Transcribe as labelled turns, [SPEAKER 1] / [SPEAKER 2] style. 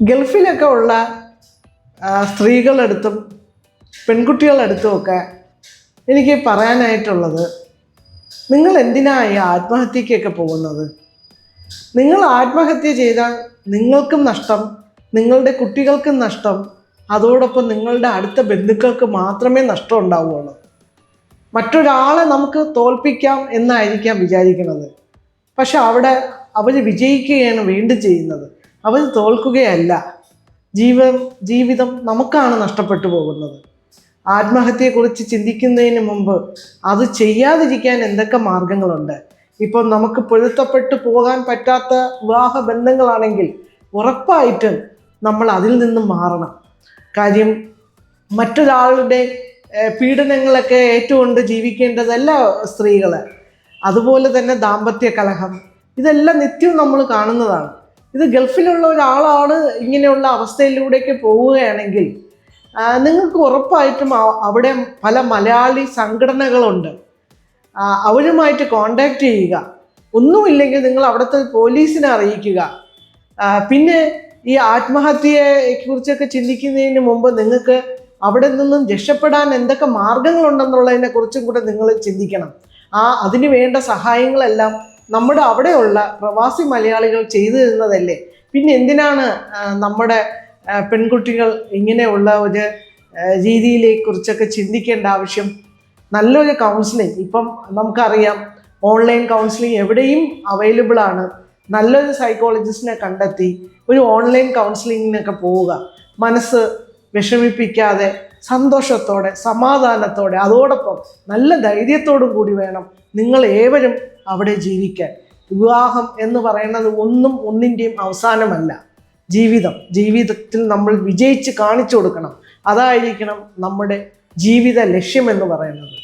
[SPEAKER 1] ഗൾഫിലൊക്കെ ഉള്ള സ്ത്രീകളെടുത്തും പെൺകുട്ടികളെടുത്തുമൊക്കെ എനിക്ക് പറയാനായിട്ടുള്ളത്, നിങ്ങൾ എന്തിനാണ് ഈ ആത്മഹത്യക്കൊക്കെ പോകുന്നത്? നിങ്ങൾ ആത്മഹത്യ ചെയ്താൽ നിങ്ങൾക്കും നഷ്ടം, നിങ്ങളുടെ കുട്ടികൾക്കും നഷ്ടം, അതോടൊപ്പം നിങ്ങളുടെ അടുത്ത ബന്ധുക്കൾക്ക് മാത്രമേ നഷ്ടം ഉണ്ടാവുകയുള്ളൂ. മറ്റൊരാളെ നമുക്ക് തോൽപ്പിക്കാം എന്നായിരിക്കാം വിചാരിക്കുന്നത്. പക്ഷെ അവിടെ അവർ വിജയിക്കുകയാണ് വീണ്ടും ചെയ്യുന്നത്, അവർ തോൽക്കുകയല്ല. ജീവിതം നമുക്കാണ് നഷ്ടപ്പെട്ടു പോകുന്നത്. ആത്മഹത്യയെക്കുറിച്ച് ചിന്തിക്കുന്നതിന് മുമ്പ് അത് ചെയ്യാതിരിക്കാൻ എന്തൊക്കെ മാർഗങ്ങളുണ്ട്? ഇപ്പം നമുക്ക് പൊരുത്തപ്പെട്ടു പോകാൻ പറ്റാത്ത വിവാഹ ബന്ധങ്ങളാണെങ്കിൽ ഉറപ്പായിട്ടും നമ്മൾ അതിൽ നിന്നും മാറണം. കാര്യം മറ്റൊരാളുടെ പീഡനങ്ങളൊക്കെ ഏറ്റുകൊണ്ട് ജീവിക്കേണ്ടതല്ല സ്ത്രീകൾ. അതുപോലെ തന്നെ ദാമ്പത്യ കലഹം, ഇതെല്ലാം നിത്യവും നമ്മൾ കാണുന്നതാണ്. ഇത് ഗൾഫിലുള്ള ഒരാളാണ് ഇങ്ങനെയുള്ള അവസ്ഥയിലൂടെയൊക്കെ പോവുകയാണെങ്കിൽ നിങ്ങൾക്ക് ഉറപ്പായിട്ടും അവിടെ പല മലയാളി സംഘടനകളുണ്ട്, അവരുമായിട്ട് കോണ്ടാക്ട് ചെയ്യുക. ഒന്നുമില്ലെങ്കിൽ നിങ്ങൾ അവിടുത്തെ പോലീസിനെ അറിയിക്കുക. പിന്നെ ഈ ആത്മഹത്യയെക്കുറിച്ചൊക്കെ ചിന്തിക്കുന്നതിന് മുമ്പ് നിങ്ങൾക്ക് അവിടെ നിന്നും രക്ഷപ്പെടാൻ എന്തൊക്കെ മാർഗങ്ങളുണ്ടെന്നുള്ളതിനെ കുറിച്ചും കൂടെ നിങ്ങൾ ചിന്തിക്കണം. അതിന് വേണ്ട സഹായങ്ങളെല്ലാം നമ്മുടെ അവിടെയുള്ള പ്രവാസി മലയാളികൾ ചെയ്തു തരുന്നതല്ലേ. പിന്നെ എന്തിനാണ് നമ്മുടെ പെൺകുട്ടികൾ ഇങ്ങനെയുള്ള ഒരു രീതിയിലെക്കുറിച്ചൊക്കെ ചിന്തിക്കേണ്ട ആവശ്യം? നല്ലൊരു കൗൺസിലിംഗ് ഇപ്പം നമുക്കറിയാം, ഓൺലൈൻ കൗൺസിലിംഗ് എവിടെയും അവൈലബിൾ ആണ്. നല്ലൊരു സൈക്കോളജിസ്റ്റിനെ കണ്ടെത്തി ഒരു ഓൺലൈൻ കൗൺസിലിങ്ങിനൊക്കെ പോവുക. മനസ്സ് വിഷമിപ്പിക്കാതെ സന്തോഷത്തോടെ സമാധാനത്തോടെ അതോടൊപ്പം നല്ല ധൈര്യത്തോടും കൂടി വേണം നിങ്ങൾ ഏവരും അവിടെ ജീവിക്കാൻ. വിവാഹം എന്ന് പറയുന്നത് ഒന്നിൻ്റെയും അവസാനമല്ല. ജീവിതത്തിൽ നമ്മൾ വിജയിച്ച് കാണിച്ചു കൊടുക്കണം. അതായിരിക്കണം നമ്മുടെ ജീവിത ലക്ഷ്യം എന്ന് പറയുന്നത്.